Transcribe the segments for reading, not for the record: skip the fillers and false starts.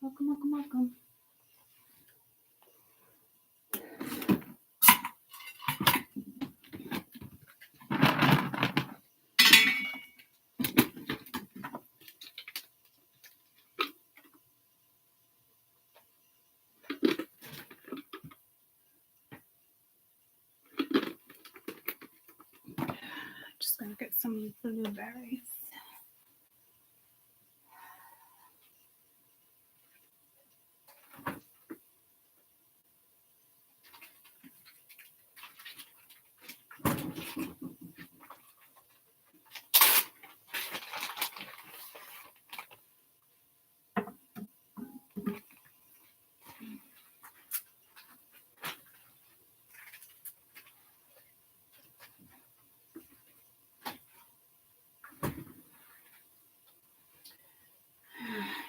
Welcome, welcome, welcome. Just gonna get some blueberries.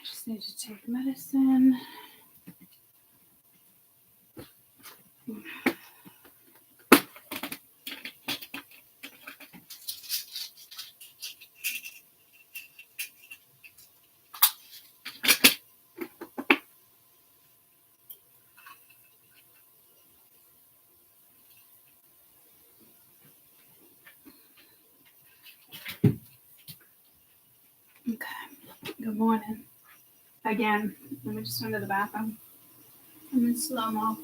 Just need to take medicine. Okay, good morning. Again, let me just run to the bathroom. I'm in slow-mo.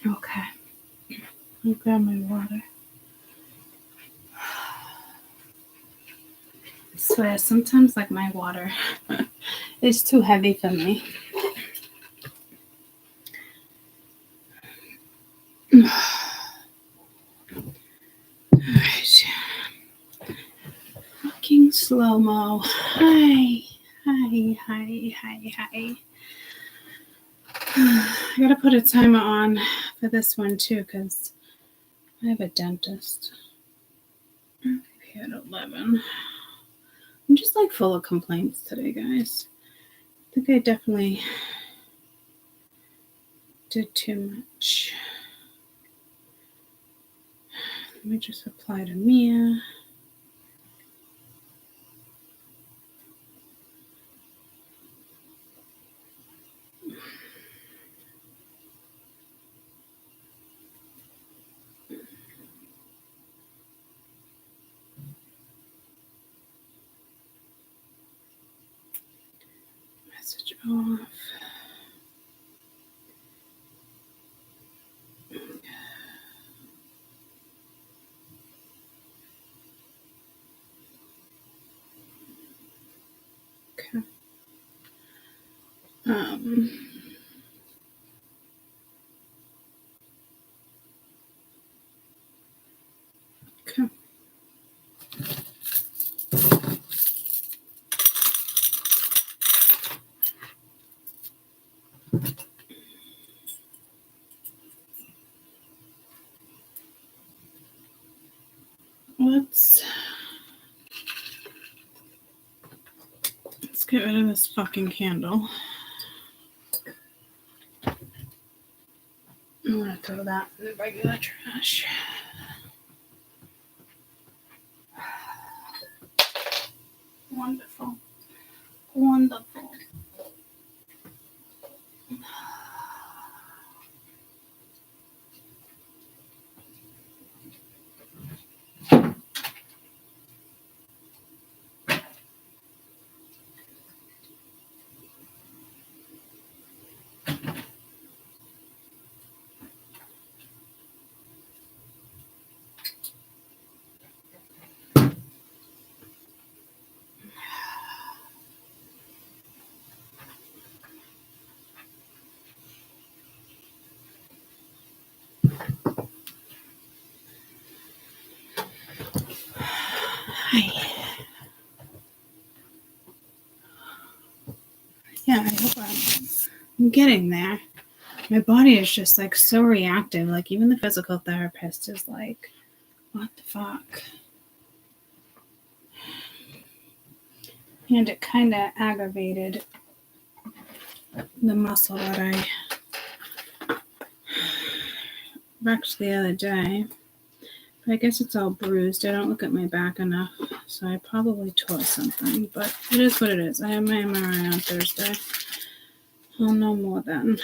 Okay, let me grab my water. I swear, sometimes like my water is too heavy for me. Alright. Fucking slow-mo. Hi. I gotta put a timer on for this one too, because I have a dentist. I'm here at 11. I'm just like full of complaints today, guys. I think I definitely did too much. Let me just apply to Mia. Message off. Okay. Okay. Let's get rid of this fucking candle. I'm gonna throw that in the regular trash. Wonderful. Wonderful. Hi. Yeah, I hope I'm getting there. My body is just like so reactive. Like even the physical therapist is like, what the fuck? And it kind of aggravated the muscle that I wrecked the other day. But I guess it's all bruised. I don't look at my back enough, so I probably tore something. But it is what it is. I have my MRI on Thursday. I'll know more then.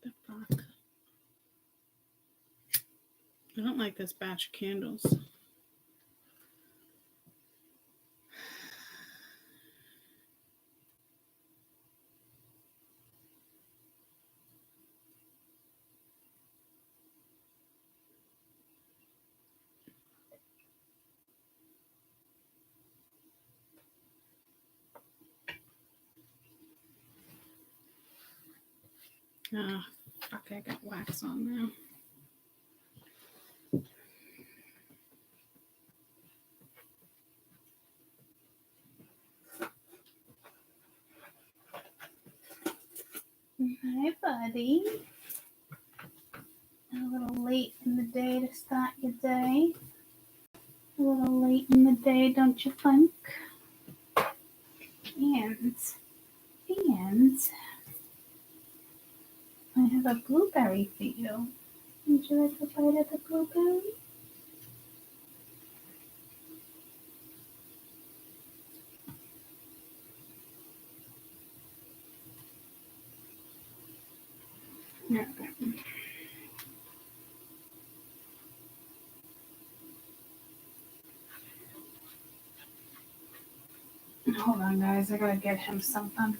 The fuck? I don't like this batch of candles. Ah, fuck, I got wax on now. Hi, buddy. A little late in the day to start your day. A little late in the day, don't you think? And I have a blueberry for you. Would you like a bite of the blueberry? Yeah. Hold on, guys. I gotta get him something.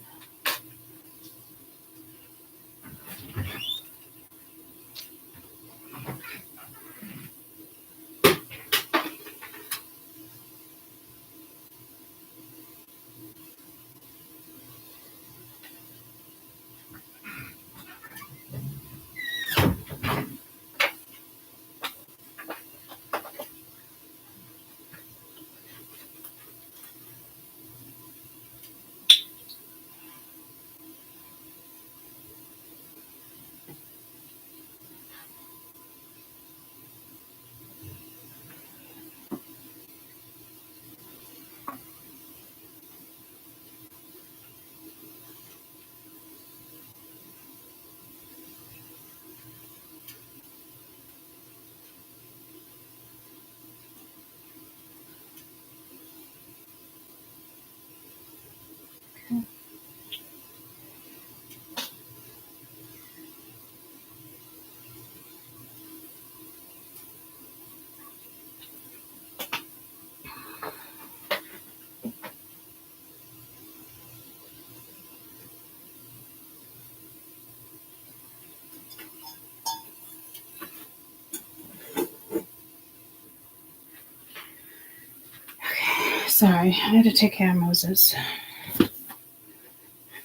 Sorry, I had to take care of Moses.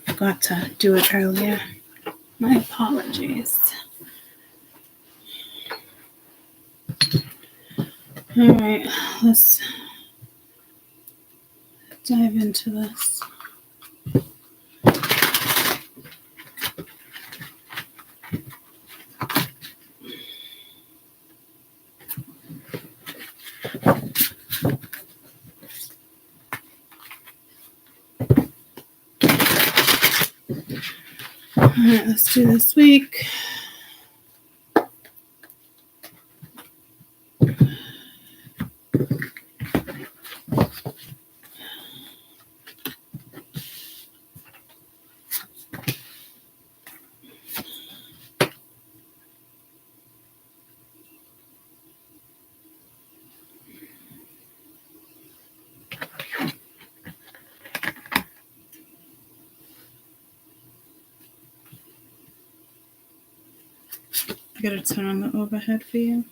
Forgot to do it earlier. My apologies. All right, let's dive into this. All right, let's do this week. I gotta turn on the overhead for you.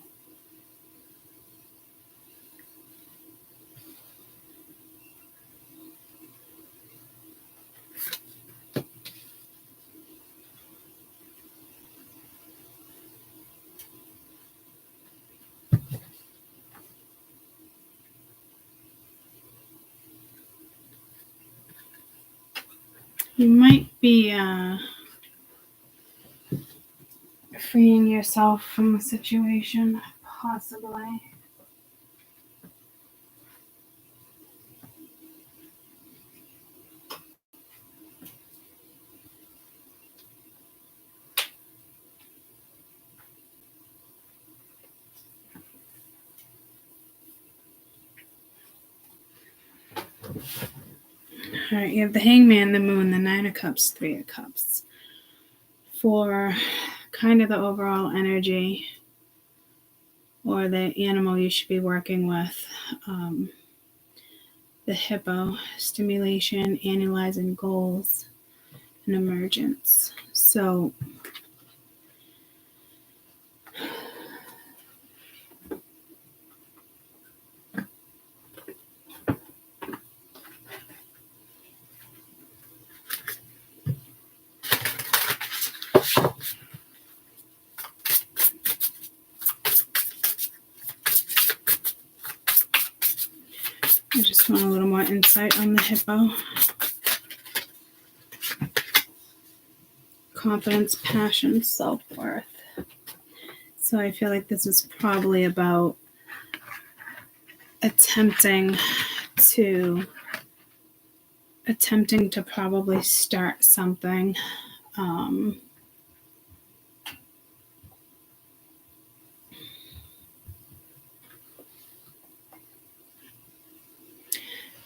You might be freeing yourself from a situation, possibly. All right, you have the Hangman, the Moon, the Nine of Cups, Three of Cups. For kind of the overall energy or the animal you should be working with, the hippo, stimulation, analyzing goals, and emergence. So I just want a little more insight on the hippo. Confidence, passion, self-worth. So I feel like this is probably about attempting to probably start something.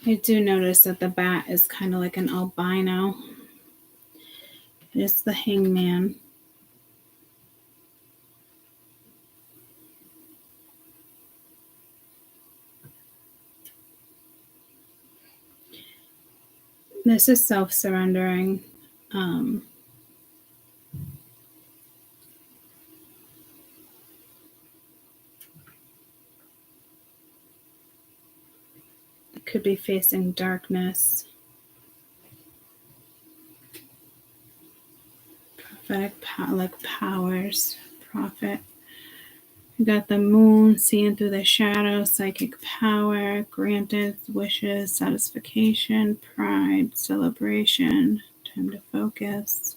I do notice that the bat is kind of like an albino. It's the Hangman. This is self-surrendering. It could be facing darkness. Prophetic powers, prophet. You got the Moon, seeing through the shadow, psychic power, granted wishes, satisfaction, pride, celebration, time to focus,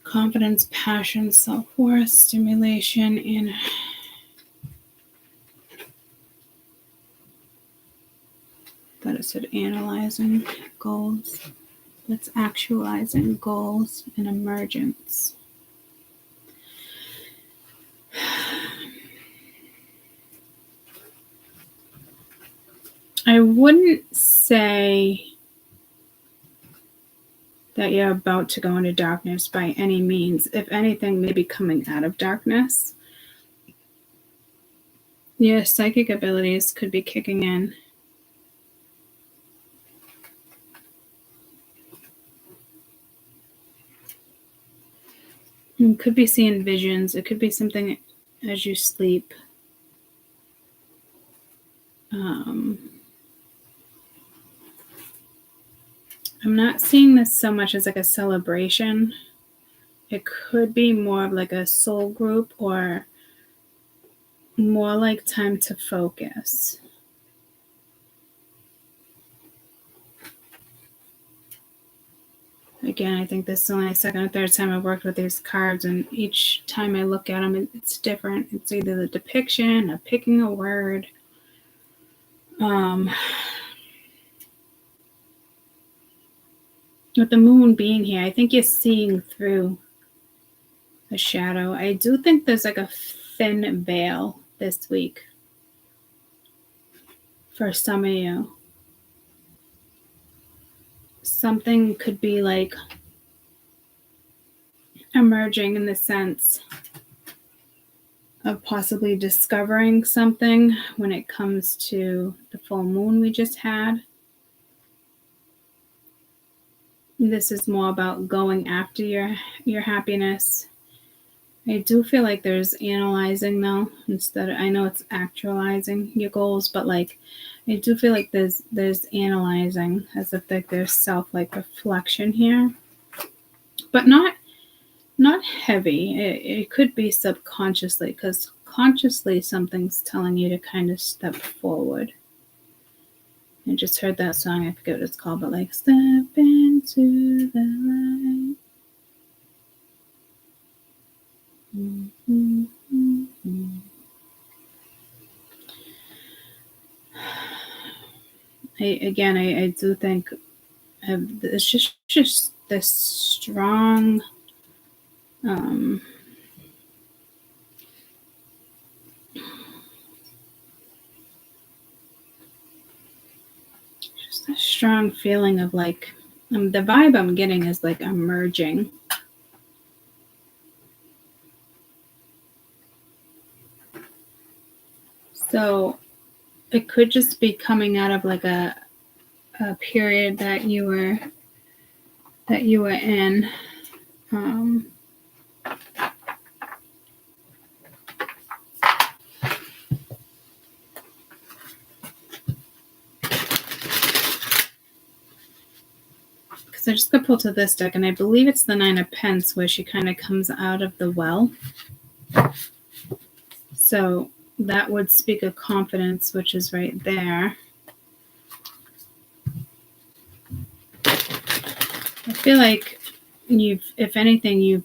confidence, passion, self-worth, stimulation, and that it said analyzing goals. That's actualizing goals and emergence. I wouldn't say that you're about to go into darkness by any means. If anything, maybe coming out of darkness. Your psychic abilities could be kicking in. You could be seeing visions. It could be something as you sleep. I'm not seeing this so much as like a celebration. It could be more of like a soul group or more like time to focus. Again, I think this is only the second or third time I've worked with these cards, and each time I look at them, it's different. It's either the depiction or picking a word. With the moon being here, I think you're seeing through the shadow. I do think there's like a thin veil this week for some of you. Something could be like emerging in the sense of possibly discovering something when it comes to the full moon we just had. This is more about going after your happiness. I do feel like there's analyzing though, instead of, I know it's actualizing your goals, but like I do feel like there's analyzing, as if like there's self like reflection here, but not heavy. It could be subconsciously, because consciously something's telling you to kind of step forward. I just heard that song, I forget what it's called, but like step into the light. Mm-hmm. I do think it's just this strong just a strong feeling of like the vibe I'm getting is like emerging. So it could just be coming out of like a period that you were in. Because I just got pulled to this deck, and I believe it's the Nine of Pence where she kind of comes out of the well. So that would speak of confidence, which is right there. I feel like if anything, you've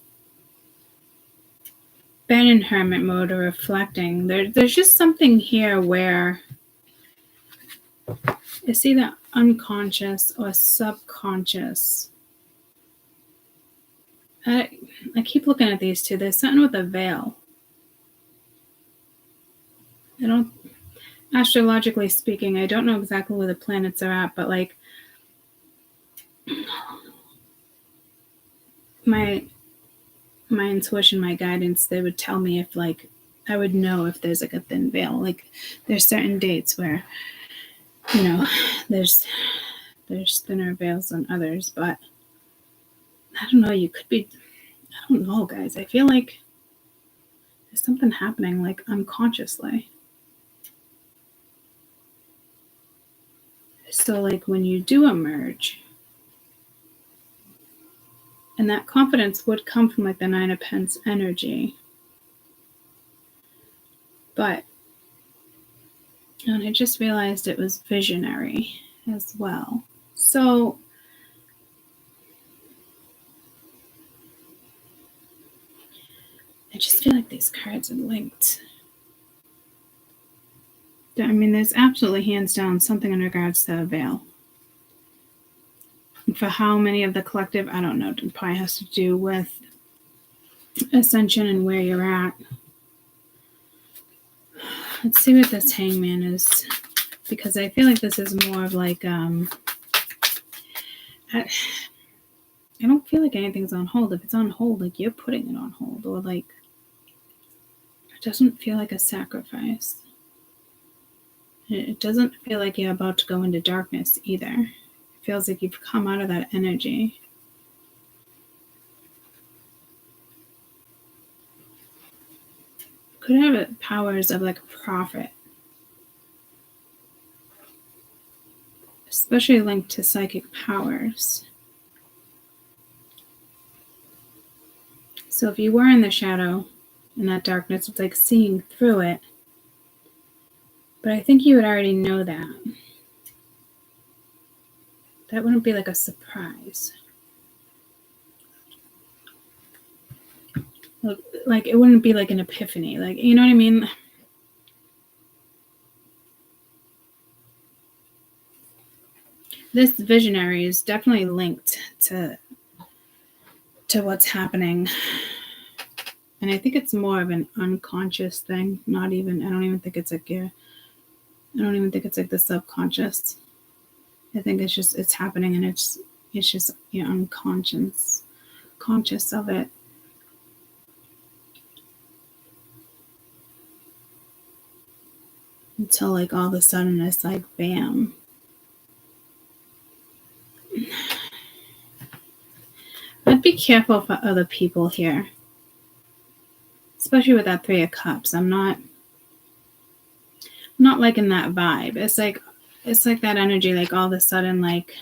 been in hermit mode or reflecting. There's just something here where it's either unconscious or subconscious. I keep looking at these two. There's something with a veil. I don't, astrologically speaking, I don't know exactly where the planets are at, but like my intuition, my guidance, they would tell me if like I would know if there's like a thin veil. Like there's certain dates where, you know, there's thinner veils than others, but I don't know, you could be, I don't know, guys. I feel like there's something happening like unconsciously. So like when you do emerge, and that confidence would come from like the Nine of Pence energy. But, and I just realized it was visionary as well. So I just feel like these cards are linked. I mean, there's absolutely hands down something in regards to a veil. And for how many of the collective, I don't know, it probably has to do with ascension and where you're at. Let's see what this Hangman is, because I feel like this is more of like I don't feel like anything's on hold. If it's on hold, like you're putting it on hold, or like it doesn't feel like a sacrifice. It doesn't feel like you're about to go into darkness either. It feels like you've come out of that energy. Could have powers of like a prophet. especially linked to psychic powers. So if you were in the shadow, in that darkness, it's like seeing through it. But I think you would already know that. That wouldn't be like a surprise. Like it wouldn't be like an epiphany. Like, you know what I mean? This visionary is definitely linked to what's happening. And I think it's more of an unconscious thing. I don't even think it's like the subconscious. I think it's happening, and it's just you're conscious of it. Until like all of a sudden it's like bam. I'd be careful for other people here. Especially with that 3 of Cups. I'm not liking that vibe. It's like that energy, like all of a sudden, like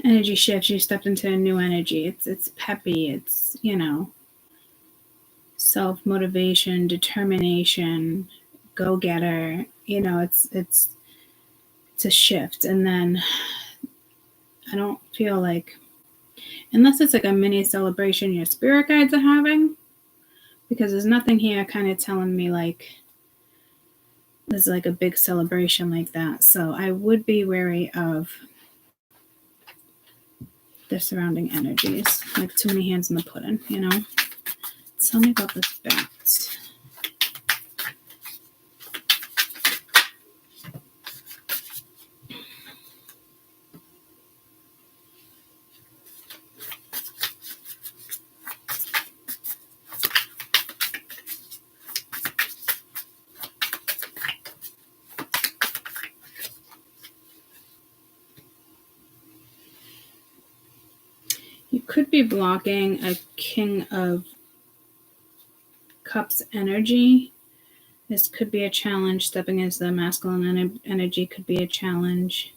energy shifts. You stepped into a new energy. It's peppy. It's, self-motivation, determination, go-getter. It's a shift. And then I don't feel like, unless it's like a mini celebration your spirit guides are having, because there's nothing here kind of telling me like there's like a big celebration like that. So I would be wary of the surrounding energies, like too many hands in the pudding, Tell me about this bat. You could be blocking a King of Cups energy. This could be a challenge. Stepping into the masculine energy could be a challenge.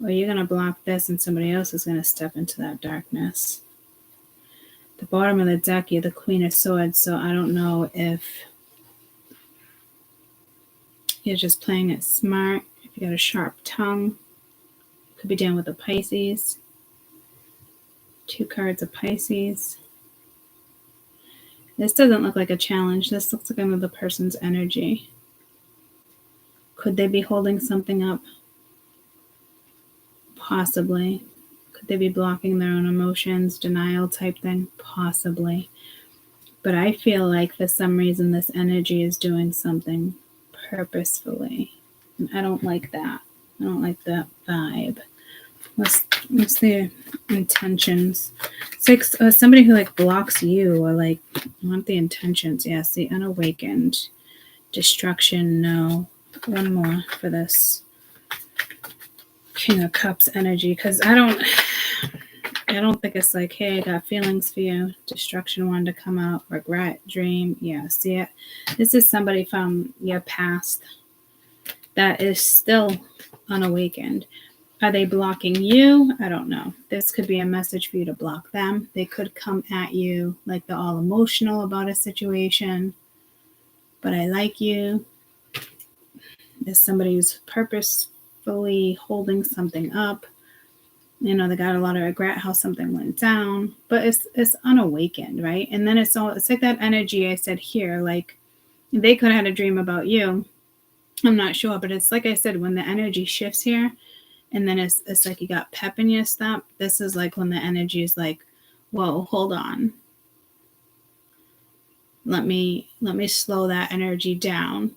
Or you're going to block this and somebody else is going to step into that darkness. The bottom of the deck, you're the Queen of Swords, so I don't know if you're just playing it smart, if you got a sharp tongue. Could be dealing with a Pisces. 2 cards of Pisces. This doesn't look like a challenge. This looks like another person's energy. Could they be holding something up? Possibly. Could they be blocking their own emotions, denial type thing? Possibly. But I feel like for some reason this energy is doing something purposefully. And I don't like that. I don't like that vibe. What's the intentions? It's like somebody who like blocks you, or like, I want the intentions. Yes, the unawakened. Destruction, no. One more for this King of Cups energy, because I don't think it's like, hey, I got feelings for you. Destruction wanted to come out. Regret, dream. Yeah, see it. This is somebody from your past that is still unawakened. Are they blocking you? I don't know. This could be a message for you to block them. They could come at you like they're all emotional about a situation. But I like you. There's somebody who's purposefully holding something up. They got a lot of regret how something went down. But it's unawakened, right? And then it's like that energy I said here. Like they could have had a dream about you. I'm not sure. But it's like I said, when the energy shifts here, and then it's like you got pep in your step. This is like when the energy is like, whoa, hold on. Let me slow that energy down.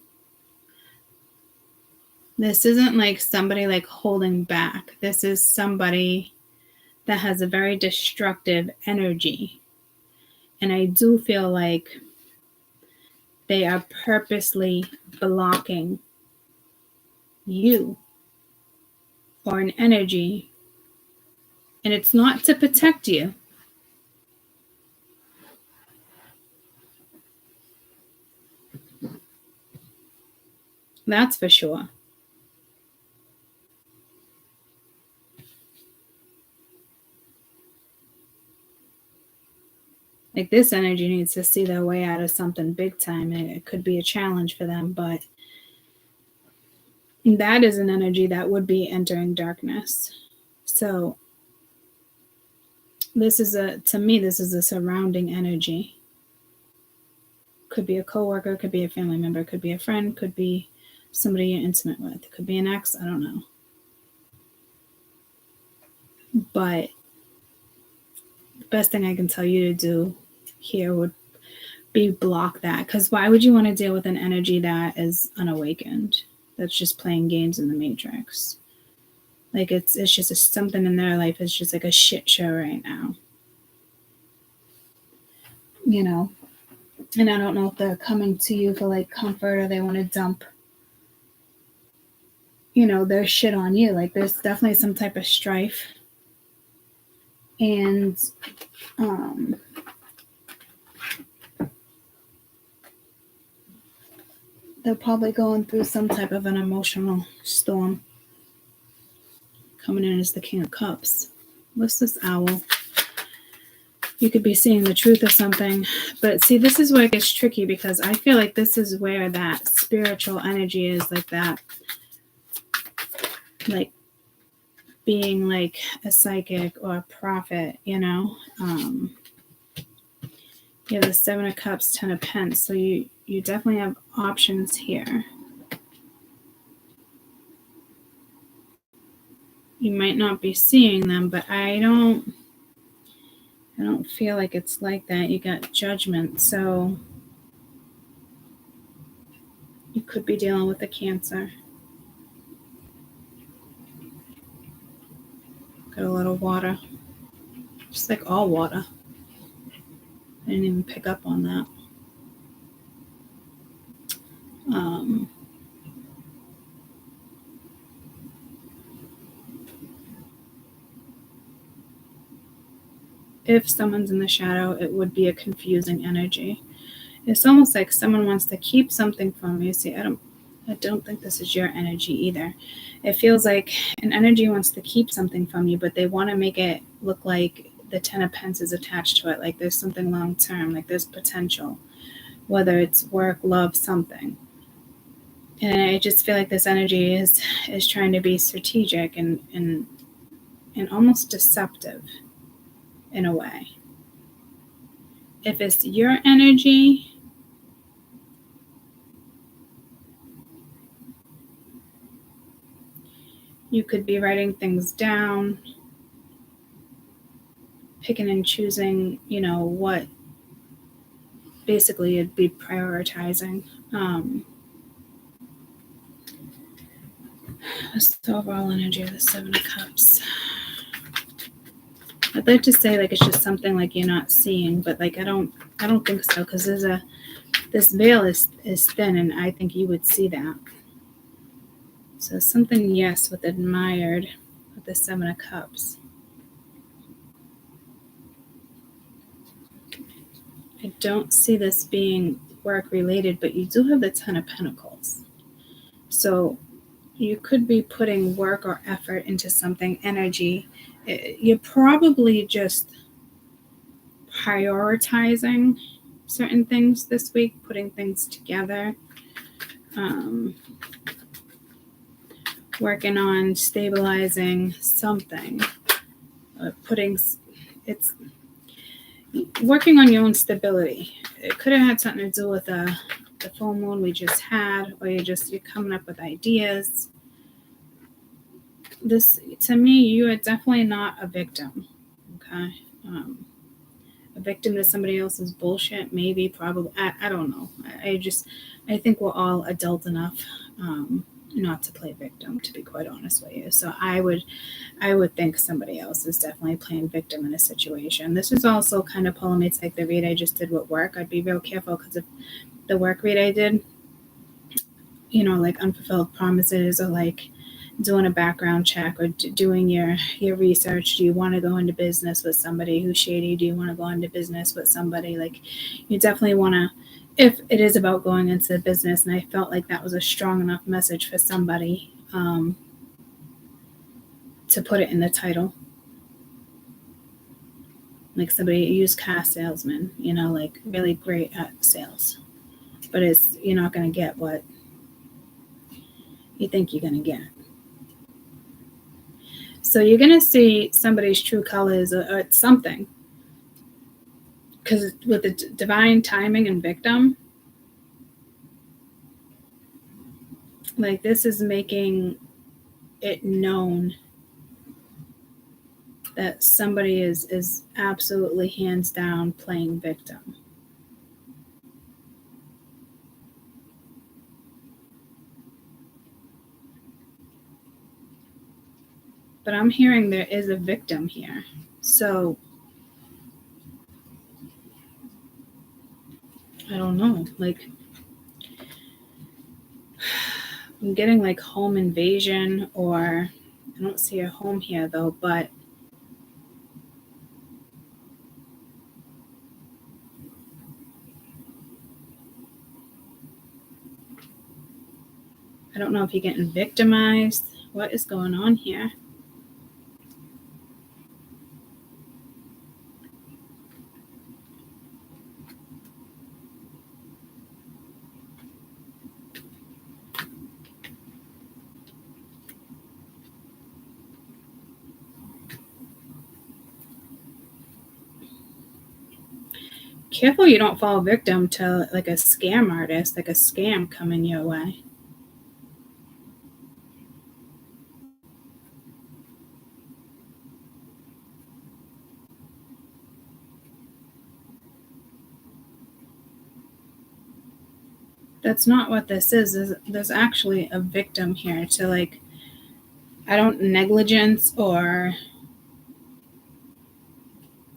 This isn't like somebody like holding back. This is somebody that has a very destructive energy. And I do feel like they are purposely blocking you or an energy, and it's not to protect you. That's for sure. Like this energy needs to see their way out of something big time. It could be a challenge for them, but that is an energy that would be entering darkness. So to me, this is a surrounding energy. Could be a coworker, could be a family member, could be a friend, could be somebody you're intimate with, could be an ex, I don't know. But the best thing I can tell you to do here would be block that, because why would you want to deal with an energy that is unawakened, that's just playing games in the matrix? Like it's just something in their life is just like a shit show right now, you know. And I don't know if they're coming to you for like comfort or they want to dump, you know, their shit on you. Like there's definitely some type of strife. And they're probably going through some type of an emotional storm. Coming in as the King of Cups. What's this owl? You could be seeing the truth of something. But see, this is where it gets tricky, because I feel like this is where that spiritual energy is, like that, like being like a psychic or a prophet, you know. Yeah, the Seven of Cups, Ten of Pence. So you definitely have options here. You might not be seeing them, but I don't feel like it's like that. You got Judgment, so you could be dealing with a Cancer. Got a little water, just like all water. I didn't even pick up on that. If someone's in the shadow, it would be a confusing energy. It's almost like someone wants to keep something from you. See, I don't think this is your energy either. It feels like an energy wants to keep something from you, but they want to make it look like the Ten of Pence is attached to it. Like there's something long term, like there's potential, whether it's work, love, something. And I just feel like this energy is trying to be strategic and almost deceptive in a way. If it's your energy, you could be writing things down, picking and choosing, you know, what basically you'd be prioritizing. What's the overall energy of the Seven of Cups? I'd like to say like it's just something like you're not seeing, but like I don't think so, because this veil is thin, and I think you would see that. So something, yes, with admired with the Seven of Cups. I don't see this being work related, but you do have the Ten of Pentacles. So you could be putting work or effort into something, energy. You're probably just prioritizing certain things this week, putting things together, working on stabilizing something, it's working on your own stability. It could have had something to do with the full moon we just had, or you're coming up with ideas. This, to me, you are definitely not a victim, okay? A victim to somebody else's bullshit, maybe, probably, I don't know. I think we're all adult enough not to play victim, to be quite honest with you. So I would think somebody else is definitely playing victim in a situation. This is also kind of pulling me to like the read I just did with work. I'd be real careful, because if the work read I did, you know, like unfulfilled promises, or like doing a background check, or doing your research. Do you want to go into business with somebody who's shady? Do you want to go into business with somebody? Like, you definitely want to if it is about going into business, and I felt like that was a strong enough message for somebody to put it in the title. Like somebody, used car salesman, you know, like really great at sales. But you're not going to get what you think you're going to get. So you're going to see somebody's true colors or something. Because with the divine timing and victim, like this is making it known that somebody is absolutely hands down playing victim. But I'm hearing there is a victim here. So I don't know. Like I'm getting like home invasion, or I don't see a home here though, but I don't know if you're getting victimized. What is going on here? Careful you don't fall victim to like a scam artist, like a scam coming your way. That's not what this is. There's actually a victim here to like, I don't, negligence or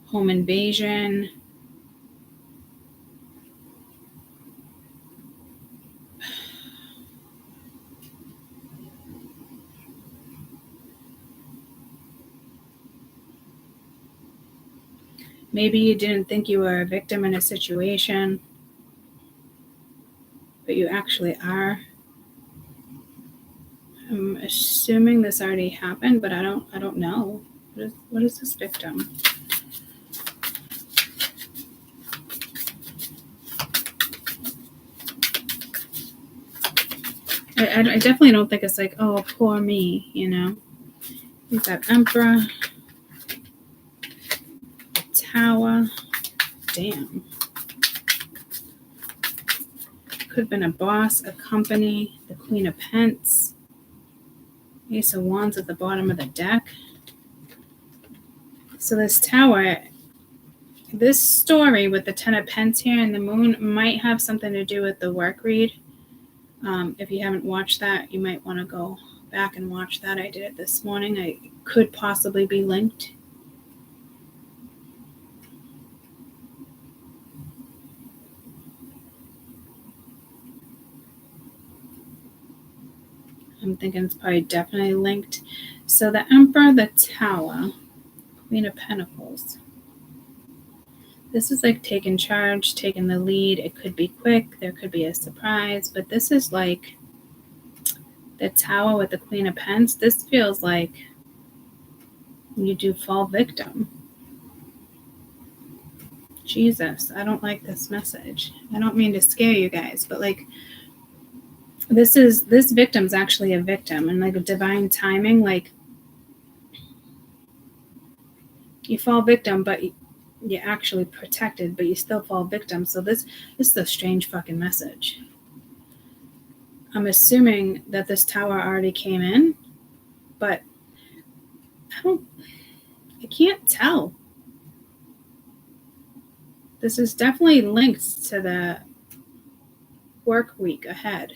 home invasion. Maybe you didn't think you were a victim in a situation, but you actually are. I'm assuming this already happened, but I don't know. What is this victim? I definitely don't think it's like, oh, poor me, you know. We've got Emperor, Tower. Damn. Could have been a boss, a company, the Queen of Pence, Ace of Wands at the bottom of the deck. So this Tower, this story with the Ten of Pence here and the Moon might have something to do with the work read. If you haven't watched that, you might want to go back and watch that. I did it this morning. I could possibly be linked. I'm thinking it's probably definitely linked. So the Emperor, the Tower, Queen of Pentacles. This is like taking charge, taking the lead. It could be quick. There could be a surprise. But this is like the Tower with the Queen of Pence. This feels like you do fall victim. Jesus, I don't like this message. I don't mean to scare you guys, but like this victim's actually a victim, and like a divine timing, like you fall victim, but you're actually protected, but you still fall victim. So this is a strange fucking message. I'm assuming that this Tower already came in, but I can't tell. This is definitely linked to the work week ahead.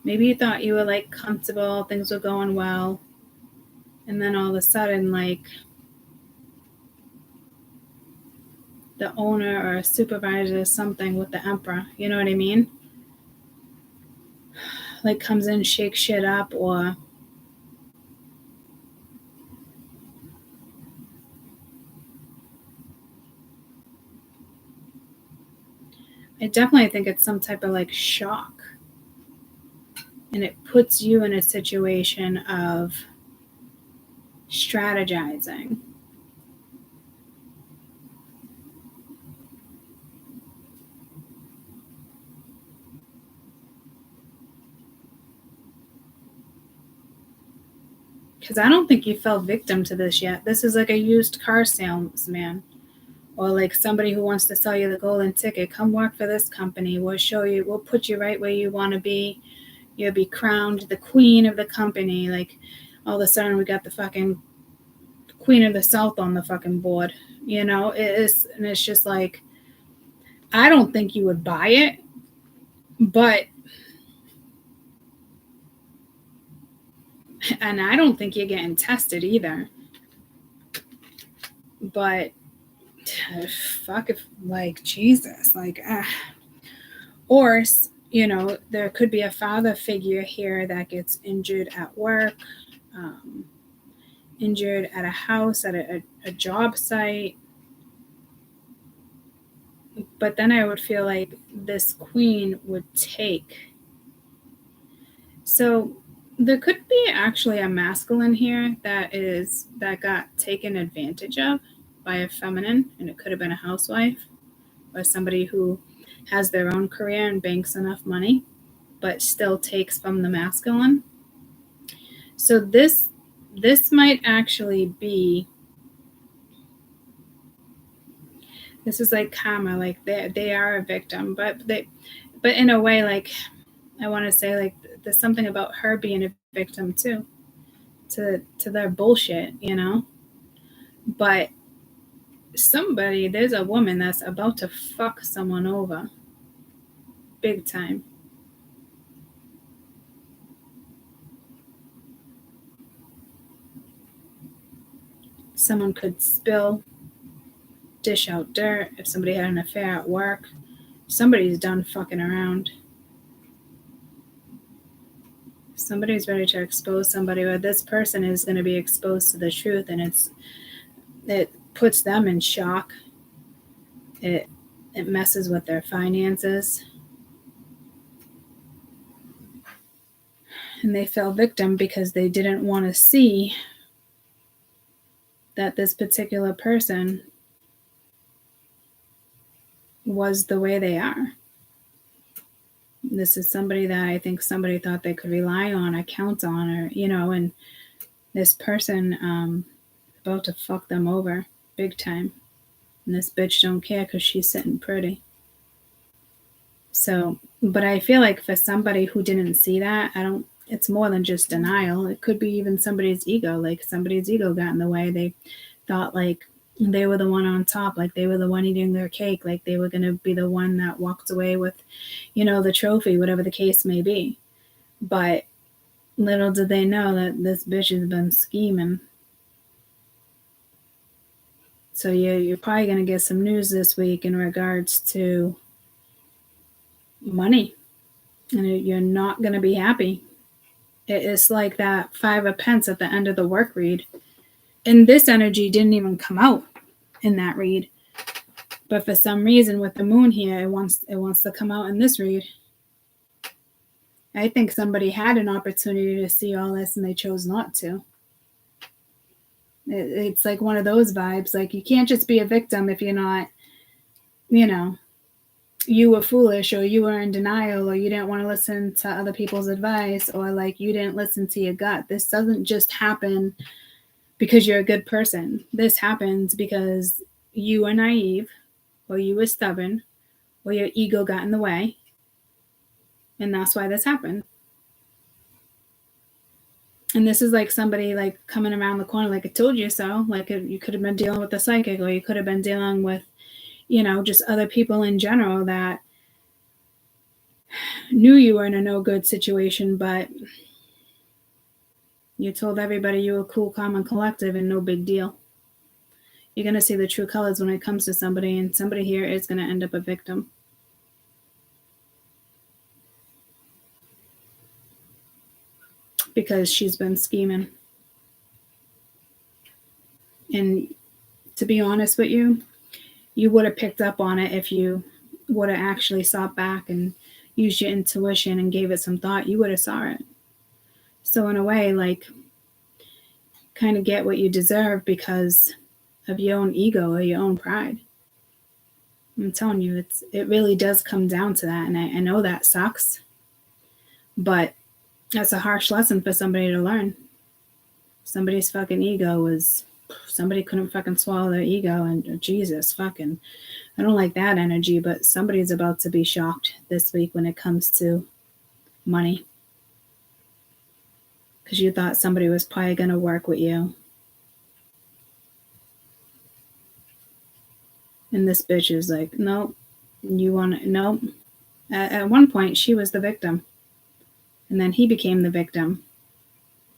Maybe you thought you were like comfortable, things were going well, and then all of a sudden, like the owner or a supervisor or something with the Emperor, you know what I mean? Like comes in, shakes shit up, or I definitely think it's some type of like shock. And it puts you in a situation of strategizing. Because I don't think you fell victim to this yet. This is like a used car salesman, or like somebody who wants to sell you the golden ticket. Come work for this company. We'll show you, we'll put you right where you want to be. You'll be crowned the queen of the company. Like all of a sudden we got the fucking queen of the South on the fucking board. You know, and it's just like, I don't think you would buy it, but, and I don't think you're getting tested either. But fuck, if like Jesus, like or you know, there could be a father figure here that gets injured at work, injured at a house, at a job site. But then I would feel like this queen would take. So there could be actually a masculine here that got taken advantage of by a feminine, and it could have been a housewife or somebody who has their own career and banks enough money but still takes from the masculine. So this might actually be, this is like karma, like they are a victim, but in a way, like I want to say, like there's something about her being a victim too, to their bullshit, you know. But there's a woman that's about to fuck someone over big time. Someone could dish out dirt if somebody had an affair at work. Somebody's done fucking around. Somebody's ready to expose somebody, or this person is going to be exposed to the truth, and it puts them in shock. It messes with their finances, and they fell victim because they didn't want to see that this particular person was the way they are. This is somebody that I think somebody thought they could rely on or count on, or, you know, and this person about to fuck them over big time. And this bitch don't care because she's sitting pretty. So, but I feel like for somebody who didn't see that, it's more than just denial. It could be even somebody's ego. Like somebody's ego got in the way. They thought like they were the one on top, like they were the one eating their cake, like they were going to be the one that walked away with, you know, the trophy, whatever the case may be. But little did they know that this bitch has been scheming. So you're probably going to get some news this week in regards to money, and you're not going to be happy. It's like that 5 of Pence at the end of the work read. And this energy didn't even come out in that read. But for some reason with the moon here, it wants to come out in this read. I think somebody had an opportunity to see all this and they chose not to. It's like one of those vibes. Like you can't just be a victim if you're not, you know, you were foolish, or you were in denial, or you didn't want to listen to other people's advice, or like you didn't listen to your gut. This doesn't just happen because you're a good person. This happens because you were naive, or you were stubborn, or your ego got in the way. And that's why this happened. And this is like somebody like coming around the corner, like I told you so. Like you could have been dealing with a psychic, or you could have been dealing with, you know, just other people in general that knew you were in a no good situation, but you told everybody you were cool, calm, and collective and no big deal. You're going to see the true colors when it comes to somebody, and somebody here is going to end up a victim. Because she's been scheming. And to be honest with you, you would have picked up on it if you would have actually sought back and used your intuition and gave it some thought, you would have saw it. So in a way, like, kind of get what you deserve because of your own ego or your own pride. I'm telling you, it really does come down to that. And I know that sucks, but that's a harsh lesson for somebody to learn. Somebody's fucking ego was, somebody couldn't fucking swallow their ego, and Jesus fucking, I don't like that energy, but somebody's about to be shocked this week when it comes to money. Because you thought somebody was probably going to work with you. And this bitch is like, nope, you want to, nope. At one point, she was the victim. And then he became the victim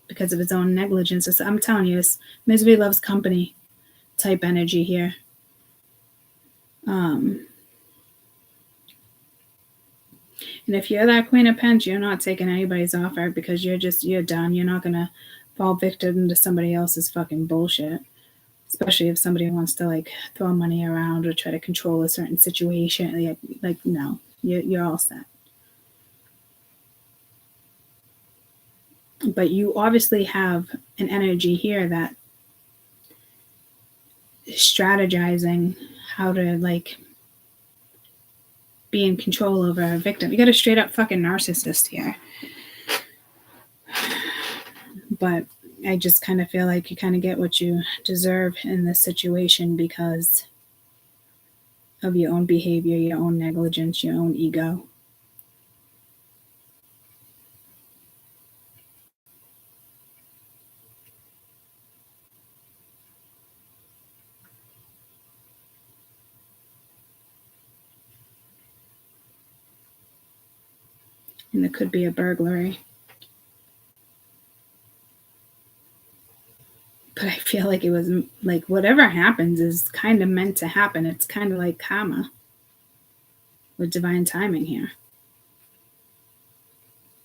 because of his own negligence. So I'm telling you, it's misery loves company type energy here. And if you're that Queen of Pentacles, you're not taking anybody's offer because you're done. You're not going to fall victim to somebody else's fucking bullshit. Especially if somebody wants to like throw money around or try to control a certain situation. Like no, you're all set. But you obviously have an energy here that is strategizing how to like be in control over a victim. You got a straight up fucking narcissist here. But I just kind of feel like you kind of get what you deserve in this situation because of your own behavior, your own negligence, your own ego. And there could be a burglary. But I feel like it was like whatever happens is kind of meant to happen. It's kind of like karma with divine timing here.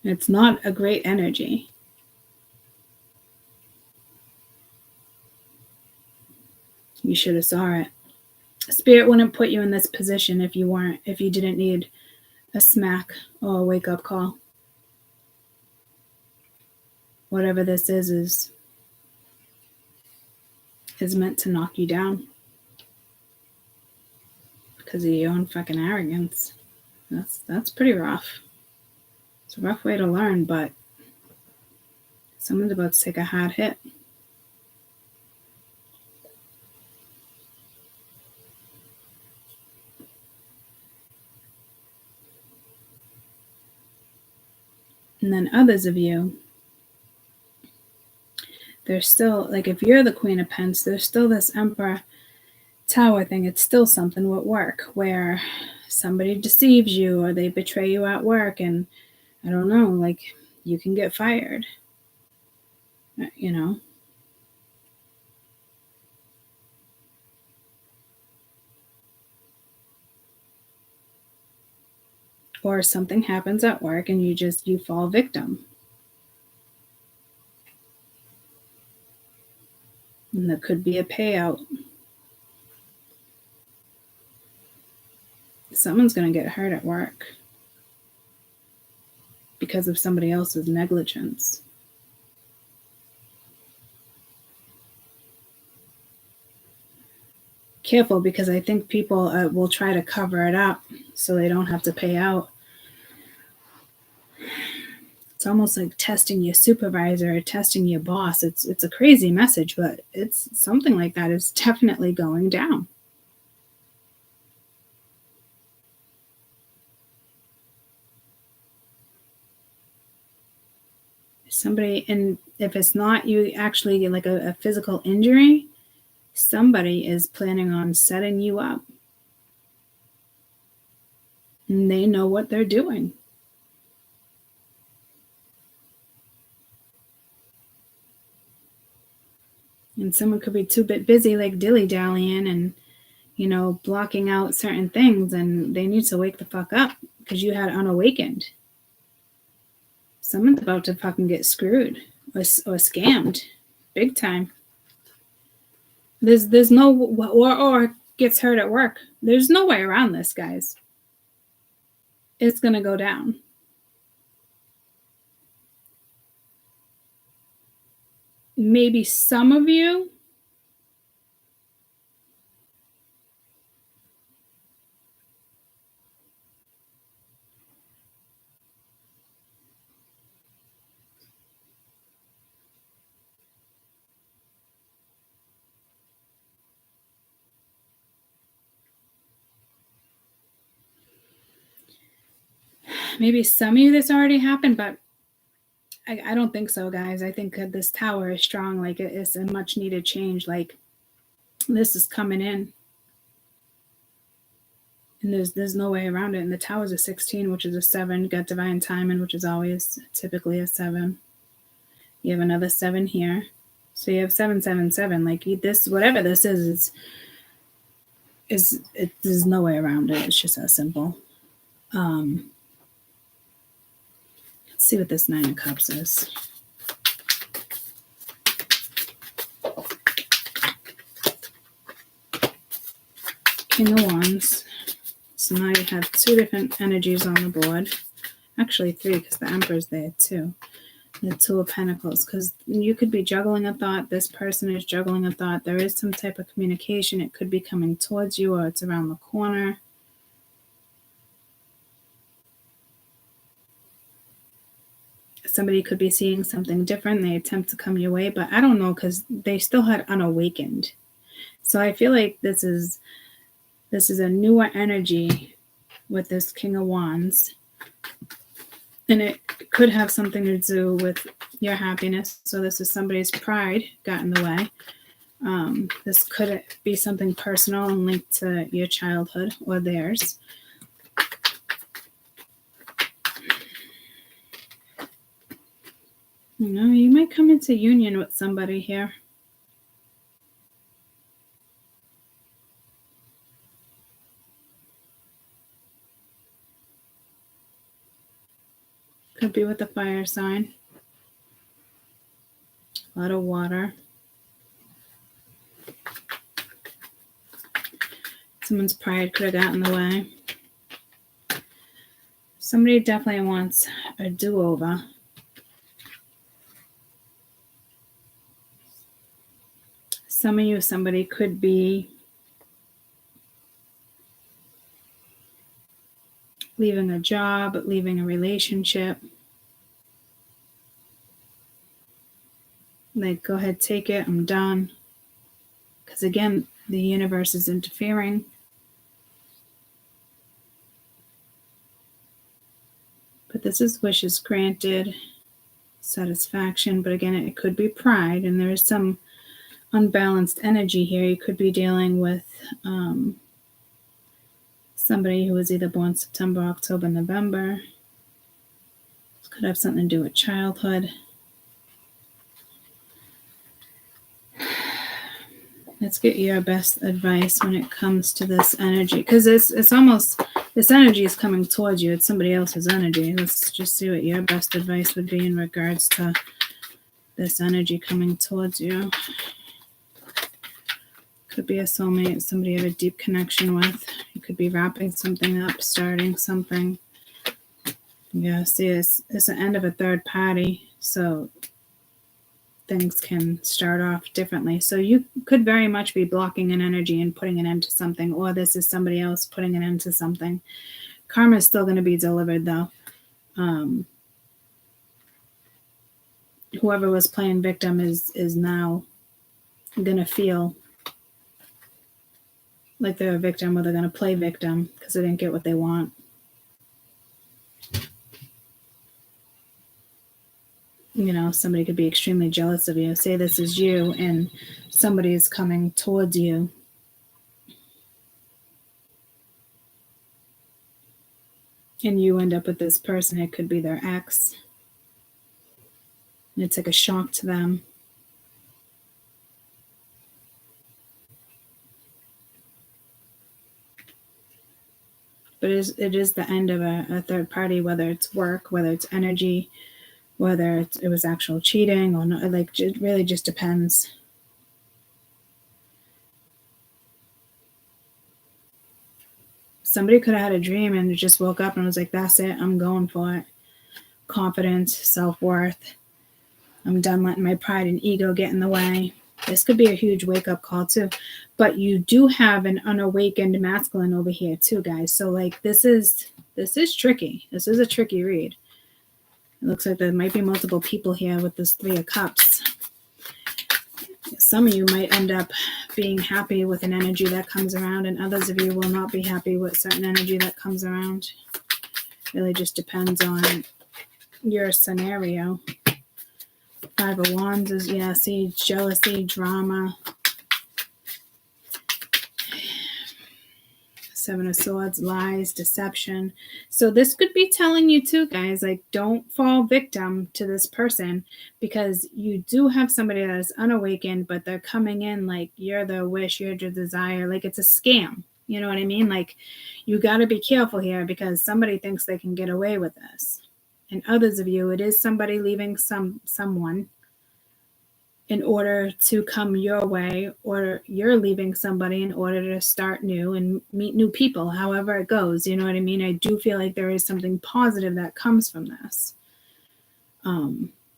It's not a great energy. You should have saw it. Spirit wouldn't put you in this position if you didn't need a smack or a wake-up call. Whatever this is meant to knock you down because of your own fucking arrogance. That's pretty rough. It's a rough way to learn, but someone's about to take a hard hit. And then others of you, there's still, like if you're the Queen of Pentacles, there's still this Emperor Tower thing. It's still something with work where somebody deceives you or they betray you at work and I don't know, like you can get fired, you know. Or something happens at work and you fall victim. And there could be a payout. Someone's going to get hurt at work because of somebody else's negligence. Careful, because I think people will try to cover it up so they don't have to pay out. It's almost like testing your supervisor or testing your boss. It's a crazy message, but it's something like that is definitely going down. Somebody, and if it's not you actually like a physical injury, somebody is planning on setting you up. And they know what they're doing. And someone could be too busy like dilly-dallying and, you know, blocking out certain things, and they need to wake the fuck up because you had unawakened. Someone's about to fucking get screwed or scammed big time. There's no, or gets hurt at work. There's no way around this, guys. it's going to go down. Maybe some of you this already happened, but I don't think so, guys. I think that this tower is strong. Like, it's a much needed change. Like, this is coming in. And there's no way around it. And the tower's a 16, which is a 7. You got divine timing, which is always typically a 7. You have another 7 here. So you have 7, 7, 7. Like, this, whatever this is there's no way around it. It's just that simple. Let's see what this 9 of Cups is. King of Wands. So now you have 2 different energies on the board. Actually 3, because the Emperor's there too. The 2 of Pentacles, because you could be juggling a thought. This person is juggling a thought. There is some type of communication. It could be coming towards you, or it's around the corner. Somebody could be seeing something different. They attempt to come your way, but I don't know, because they still had unawakened. So I feel like this is a newer energy with this King of Wands. And it could have something to do with your happiness. So this is somebody's pride got in the way. This could be something personal and linked to your childhood or theirs. You know, you might come into union with somebody here. Could be with a fire sign. A lot of water. Someone's pride could have gotten in the way. Somebody definitely wants a do-over. Some of you, somebody could be leaving a job, leaving a relationship. Like, go ahead, take it, I'm done. Because again, the universe is interfering. But this is wishes granted, satisfaction. But again, it could be pride, and there is some unbalanced energy here. You could be dealing with somebody who was either born September, October, November. This could have something to do with childhood. Let's get your best advice when it comes to this energy, because it's almost, this energy is coming towards you. It's somebody else's energy. Let's just see what your best advice would be in regards to this energy coming towards you. Could be a soulmate, somebody you have a deep connection with. You could be wrapping something up, starting something. Yeah, see, it's the end of a third party, so things can start off differently. So you could very much be blocking an energy and putting an end to something, or this is somebody else putting an end to something. Karma is still going to be delivered, though. Whoever was playing victim is now going to feel like they're a victim, or they're going to play victim because they didn't get what they want. You know, somebody could be extremely jealous of you. Say this is you and somebody is coming towards you. And you end up with this person. It could be their ex. And it's like a shock to them. But it is the end of a third party, whether it's work, whether it's energy, whether it was actual cheating or not. Like, it really just depends. somebody could have had a dream and just woke up and was like, that's it, I'm going for it. Confidence, self-worth. I'm done letting my pride and ego get in the way. This could be a huge wake-up call too. But you do have an unawakened masculine over here too, guys. So like this is tricky. This is a tricky read. It looks like there might be multiple people here with this 3 of Cups. Some of you might end up being happy with an energy that comes around, and others of you will not be happy with certain energy that comes around. It really just depends on your scenario. 5 of Wands is, yeah, see, jealousy, drama. 7 of Swords, lies, deception. So this could be telling you too, guys, like, don't fall victim to this person, because you do have somebody that is unawakened, but they're coming in like you're their wish, you're their desire. Like it's a scam. You know what I mean? Like you got to be careful here, because somebody thinks they can get away with this. And others of you, it is somebody leaving someone in order to come your way, or you're leaving somebody in order to start new and meet new people, however it goes. You know what I mean? I do feel like there is something positive that comes from this.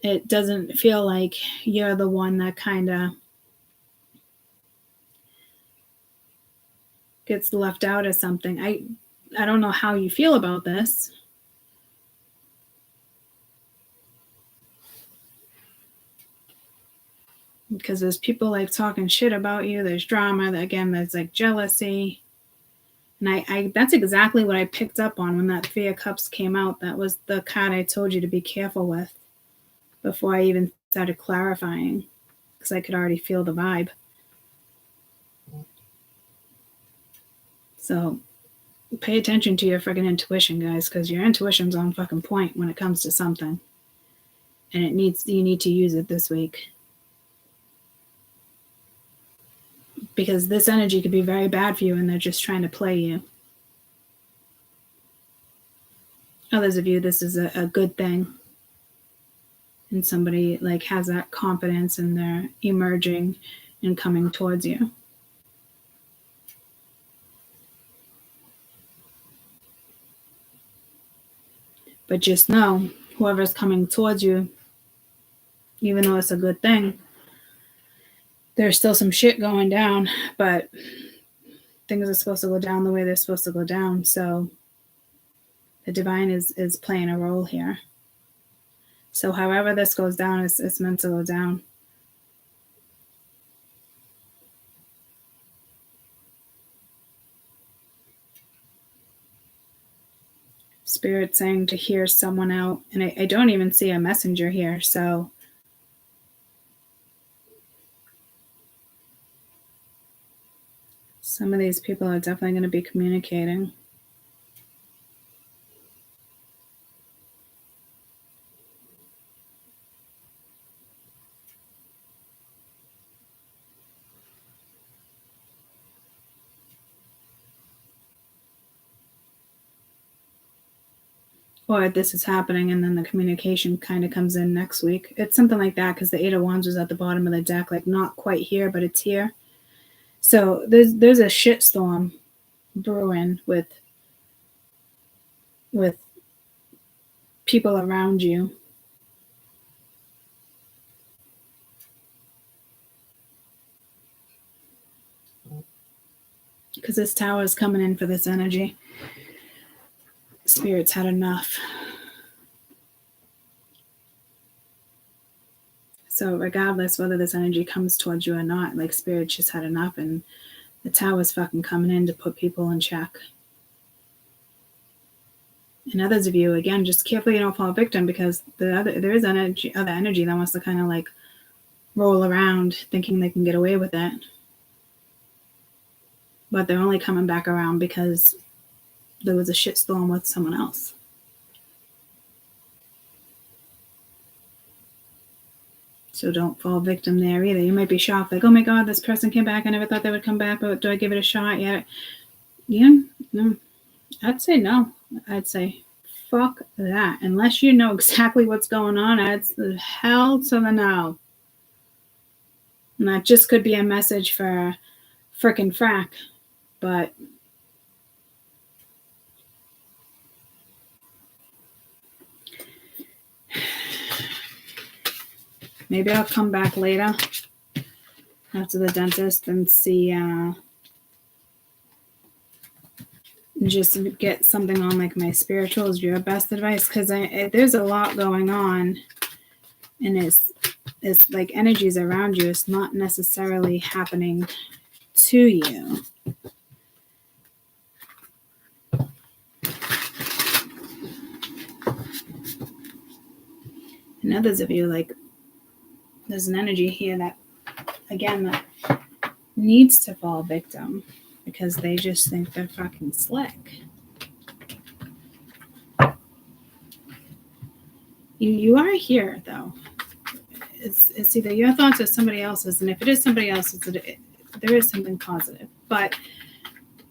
It doesn't feel like you're the one that kind of gets left out of something. I don't know how you feel about this. Because there's people like talking shit about you. There's drama. Again, there's like jealousy. And I that's exactly what I picked up on when that 3 of Cups came out. That was the card I told you to be careful with before I even started clarifying, because I could already feel the vibe. So pay attention to your freaking intuition, guys, because your intuition's on fucking point when it comes to something. And you need to use it this week. Because this energy could be very bad for you, and they're just trying to play you. Others of you, this is a good thing. And somebody like has that confidence, and they're emerging and coming towards you. But just know, whoever's coming towards you, even though it's a good thing, there's still some shit going down, but things are supposed to go down the way they're supposed to go down. So the divine is playing a role here. So however this goes down, it's meant to go down. Spirit saying to hear someone out. And I don't even see a messenger here. So some of these people are definitely going to be communicating. Or this is happening and then the communication kind of comes in next week. It's something like that, because the 8 of Wands was at the bottom of the deck, like not quite here, but it's here. So there's a shitstorm brewing with people around you. Because this tower is coming in for this energy. Spirit's had enough. So regardless whether this energy comes towards you or not, like Spirit just had enough, and the tower's fucking coming in to put people in check. And others of you, again, just carefully you don't fall victim, because there is other energy that wants to kind of like roll around thinking they can get away with it. But they're only coming back around because there was a shitstorm with someone else. So don't fall victim there either. You might be shocked, like, oh my God, this person came back. I never thought they would come back, but do I give it a shot yet? Yeah, no. I'd say no. I'd say fuck that. Unless you know exactly what's going on, I'd the hell to the no. And that just could be a message for frickin' frack. But Maybe I'll come back later after the dentist and see, just get something on like my spirituals, your best advice, because there's a lot going on, and it's like energies around you. It's not necessarily happening to you. And others of you, like, there's an energy here that, again, that needs to fall victim because they just think they're fucking slick. You are here, though. It's either your thoughts or somebody else's, and if it is somebody else's, there is something positive. But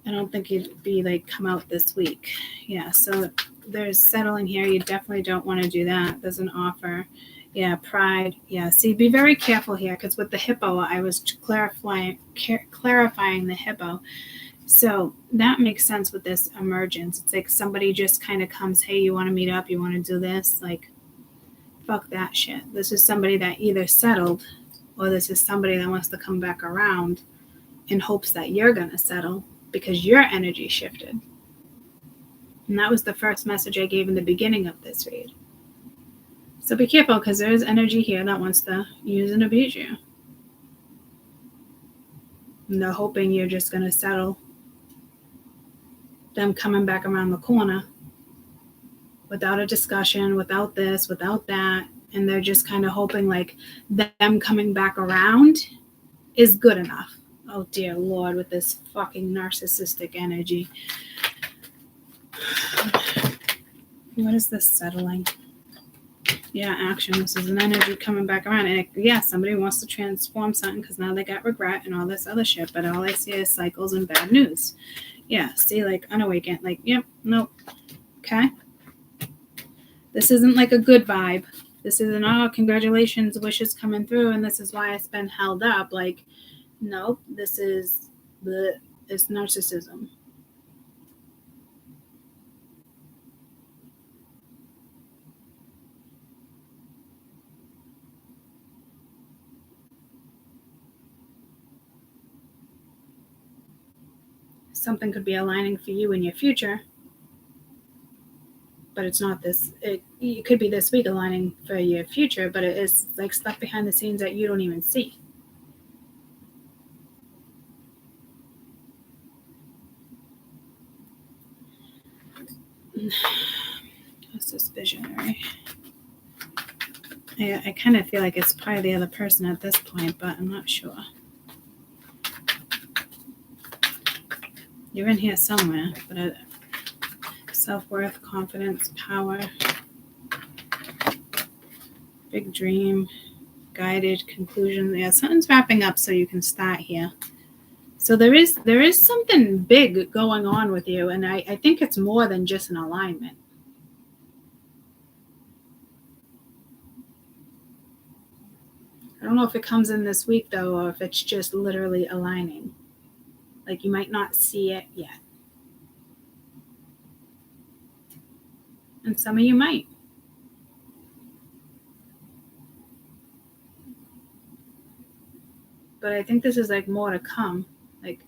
I don't think it'd be like come out this week. Yeah, so there's settling here. You definitely don't want to do that. There's an offer. Yeah, pride. Yeah, see, be very careful here, because with the hippo, I was clarifying the hippo. So that makes sense with this emergence. It's like somebody just kind of comes, hey, you want to meet up? You want to do this? Like, fuck that shit. This is somebody that either settled, or this is somebody that wants to come back around in hopes that you're going to settle because your energy shifted. And that was the first message I gave in the beginning of this read. So be careful, because there's energy here that wants to use and abuse you. And they're hoping you're just going to settle. Them coming back around the corner without a discussion, without this, without that. And they're just kind of hoping like them coming back around is good enough. Oh, dear Lord, with this fucking narcissistic energy. What is this settling? Yeah, action. This is an energy coming back around. And somebody wants to transform something because now they got regret and all this other shit. But all I see is cycles and bad news. Yeah, see, like unawakened. Like, yep, nope. Okay. This isn't like a good vibe. This isn't, oh, congratulations, wishes coming through, and this is why it's been held up. Like, nope, this is it's narcissism. Something could be aligning for you in your future, but it's not this. It could be this week aligning for your future, but it is like stuff behind the scenes that you don't even see. What's this visionary? I kind of feel like it's probably the other person at this point, but I'm not sure. You're in here somewhere, but self-worth, confidence, power, big dream, guided conclusion. Yeah, something's wrapping up so you can start here. So there is something big going on with you, and I think it's more than just an alignment. I don't know if it comes in this week, though, or if it's just literally aligning. Like, you might not see it yet. And some of you might. But I think this is, like, more to come. Like,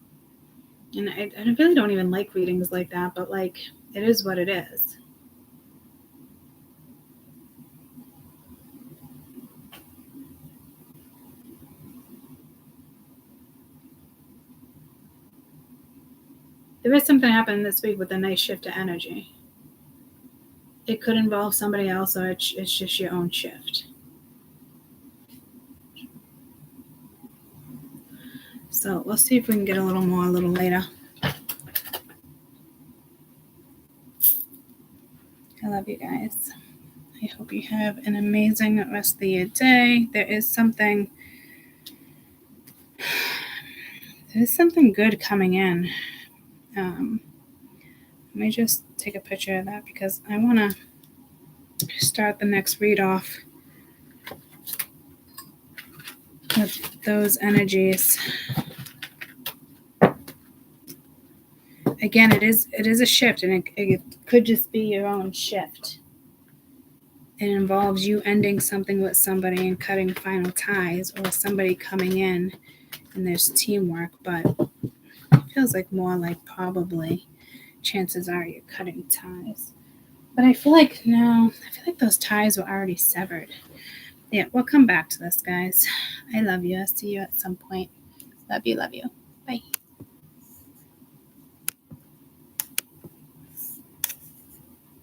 and I really don't even like readings like that, but, like, it is what it is. There is something happening this week with a nice shift of energy. It could involve somebody else, or it's just your own shift. So we'll see if we can get a little more a little later. I love you guys. I hope you have an amazing rest of your day. There's something good coming in. Let me just take a picture of that because I want to start the next read off with those energies. Again, it is a shift, and it could just be your own shift. it involves you ending something with somebody and cutting final ties, or somebody coming in and there's teamwork, but it feels like more like probably chances are you're cutting ties. But I feel like those ties were already severed. Yeah, we'll come back to this, guys. I love you. I'll see you at some point. Love you, love you. Bye.